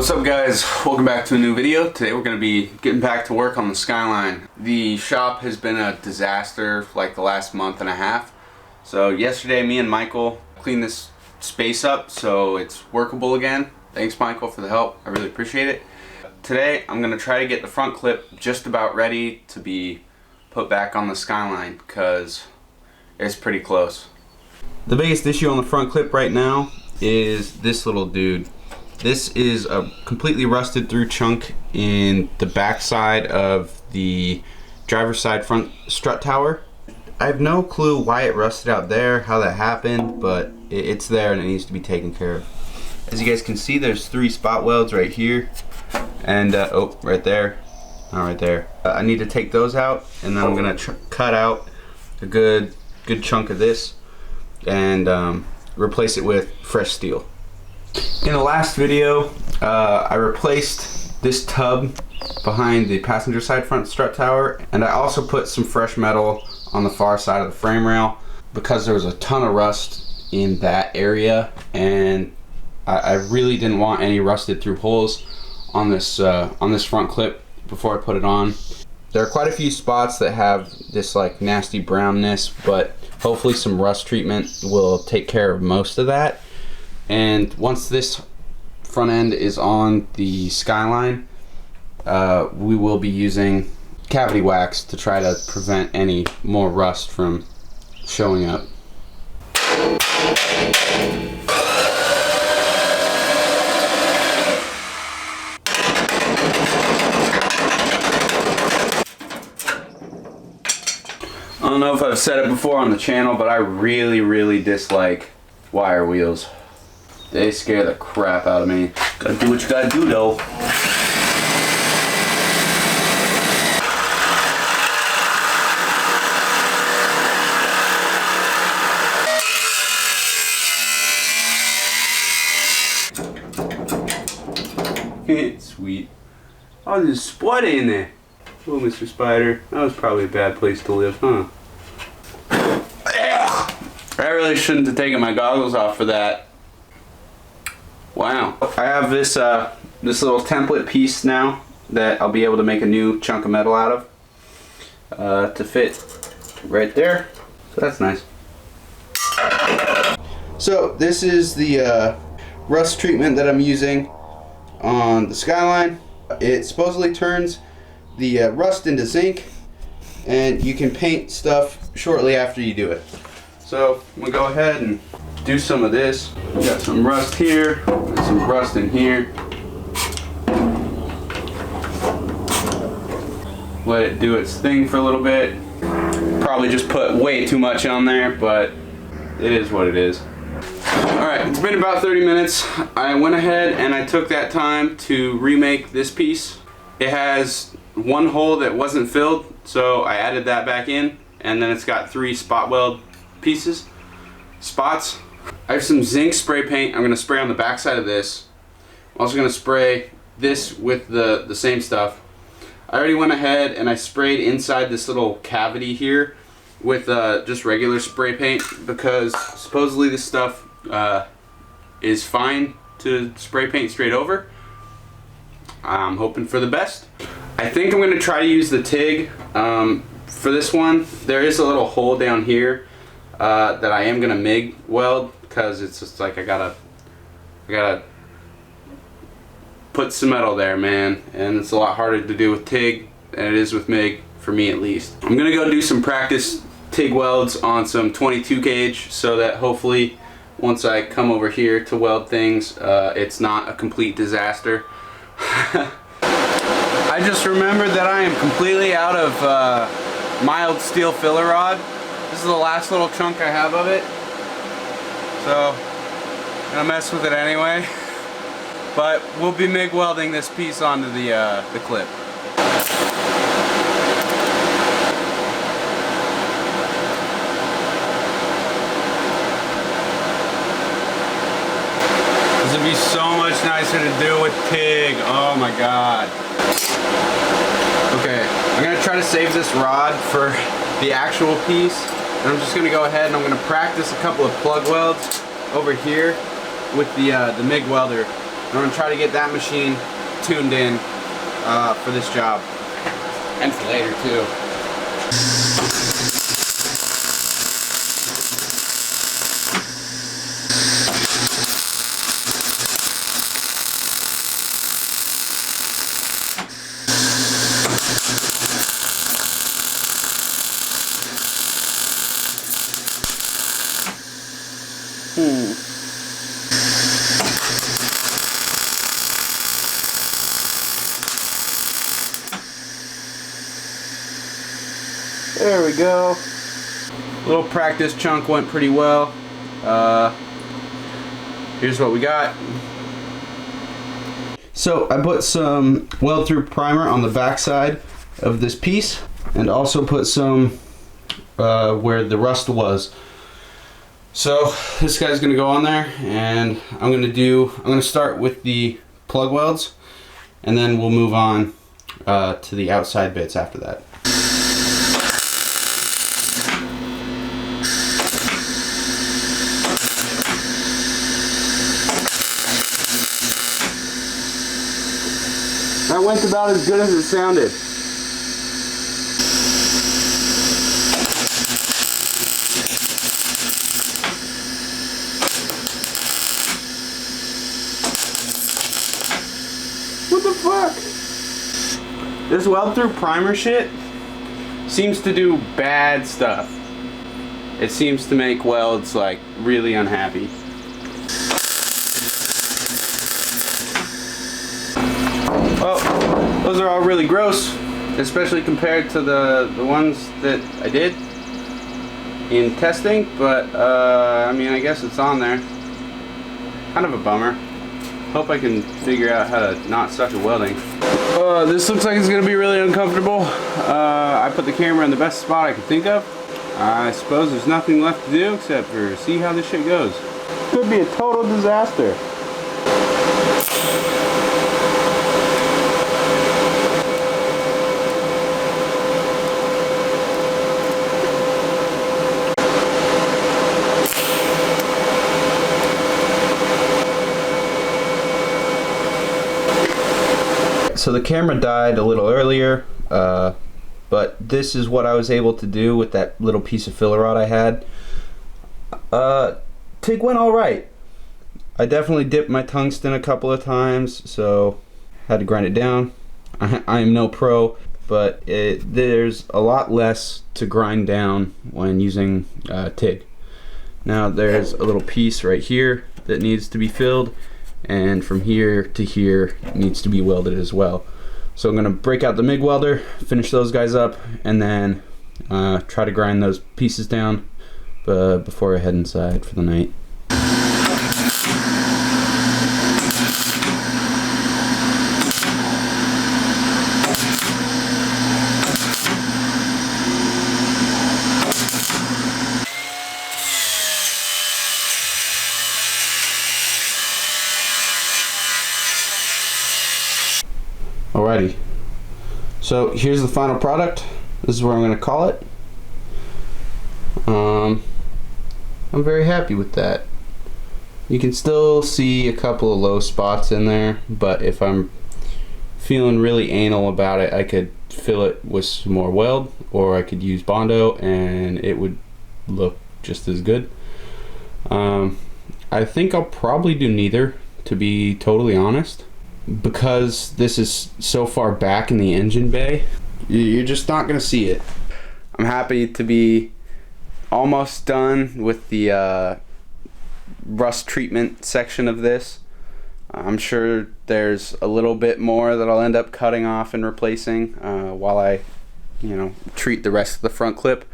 What's up guys, welcome back to a new video. Today we're going to be getting back to work on the Skyline. The shop has been a disaster for like the last month and a half. So yesterday me and Michael cleaned this space up so it's workable again. Thanks Michael for the help, I really appreciate it. Today I'm going to try to get the front clip just about ready to be put back on the Skyline because it's pretty close. The biggest issue on the front clip right now is this little dude. This is a completely rusted through chunk in the back side of the driver's side front strut tower. I have no clue why it rusted out there, how that happened, but it's there and it needs to be taken care of. As you guys can see, there's 3 spot welds right here and oh, right there, not right there. I need to take those out and then I'm gonna cut out a good chunk of this and replace it with fresh steel. In the last video, I replaced this tub behind the passenger side front strut tower, and I also put some fresh metal on the far side of the frame rail because there was a ton of rust in that area, and I really didn't want any rusted through holes on this front clip before I put it on. There are quite a few spots that have this like nasty brownness, but hopefully some rust treatment will take care of most of that. And once this front end is on the Skyline, we will be using cavity wax to try to prevent any more rust from showing up. I don't know if I've said it before on the channel, but I really dislike wire wheels. They scare the crap out of me. Gotta do what you gotta do though. Sweet. Oh, there's a spider in there. Oh, Mr. Spider. That was probably a bad place to live, huh? I really shouldn't have taken my goggles off for that. Wow. I have this this little template piece now that I'll be able to make a new chunk of metal out of to fit right there. So that's nice. So this is the rust treatment that I'm using on the Skyline. It supposedly turns the rust into zinc, and you can paint stuff shortly after you do it. So I'm gonna go ahead and do some of this. We got some rust here, and some rust in here. Let it do its thing for a little bit. Probably just put way too much on there, but it is what it is. Alright, it's been about 30 minutes. I went ahead and I took that time to remake this piece. It has one hole that wasn't filled, so I added that back in, and then it's got 3 spot weld spots. I have some zinc spray paint I'm going to spray on the back side of this. I'm also going to spray this with the same stuff. I already went ahead and I sprayed inside this little cavity here with just regular spray paint because supposedly this stuff is fine to spray paint straight over. I'm hoping for the best. I think I'm going to try to use the TIG for this one. There is a little hole down here that I am gonna MIG weld because it's just like I gotta put some metal there, man, and it's a lot harder to do with TIG than it is with MIG, for me at least. I'm gonna go do some practice TIG welds on some 22 gauge so that hopefully once I come over here to weld things, it's not a complete disaster. I just remembered that I am completely out of mild steel filler rod. This is the last little chunk I have of it, so I'm gonna mess with it anyway. But we'll be MIG welding this piece onto the clip. This would be so much nicer to do with TIG. Oh my god. Okay, I'm gonna try to save this rod for the actual piece. And I'm just going to go ahead and I'm going to practice a couple of plug welds over here with the MIG welder I'm gonna try to get that machine tuned in for this job. And for later too. There we go. Little practice chunk went pretty well. Here's what we got. So I put some weld through primer on the back side of this piece, and also put some where the rust was. So this guy's gonna go on there, and I'm gonna start with the plug welds, and then we'll move on to the outside bits after that. That went about as good as it sounded. What the fuck? This weld through primer shit seems to do bad stuff. It seems to make welds like really unhappy. Well, those are all really gross, especially compared to the ones that I did in testing, but I mean, I guess it's on there. Kind of a bummer. Hope I can figure out how to not suck at welding. This looks like it's gonna be really uncomfortable. I put the camera in the best spot I could think of. I suppose there's nothing left to do except for see how this shit goes. Could be a total disaster. So the camera died a little earlier, but this is what I was able to do with that little piece of filler rod I had. TIG went alright. I definitely dipped my tungsten a couple of times, so had to grind it down. I am no pro, but there's a lot less to grind down when using TIG. Now there's a little piece right here that needs to be filled, and from here to here needs to be welded as well. So I'm gonna break out the MIG welder, finish those guys up, and then try to grind those pieces down before I head inside for the night. Alrighty, so here's the final product. This is what I'm going to call it. I'm very happy with that. You can still see a couple of low spots in there, but if I'm feeling really anal about it, I could fill it with some more weld, or I could use Bondo and it would look just as good. I think I'll probably do neither, to be totally honest. Because this is so far back in the engine bay, you're just not gonna see it. I'm happy to be almost done with the rust treatment section of this. I'm sure there's a little bit more that I'll end up cutting off and replacing while I, treat the rest of the front clip,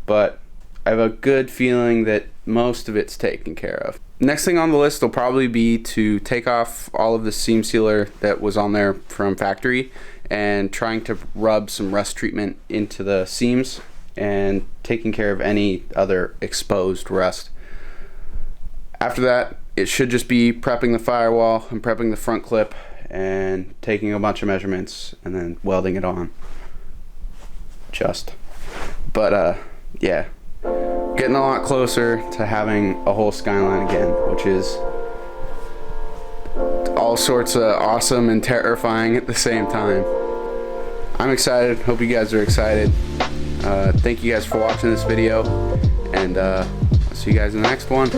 but I have a good feeling that most of it's taken care of. Next thing on the list will probably be to take off all of the seam sealer that was on there from factory and trying to rub some rust treatment into the seams and taking care of any other exposed rust. After that, it should just be prepping the firewall and prepping the front clip and taking a bunch of measurements and then welding it on. But yeah. Getting a lot closer to having a whole Skyline again, which is all all sorts of awesome and terrifying at the same time. I'm excited. Hope you guys are excited. Thank you guys for watching this video, and I'll see you guys in the next one.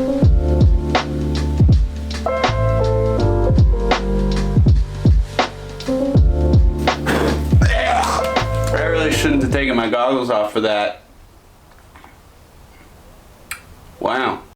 I really shouldn't have taken my goggles off for that.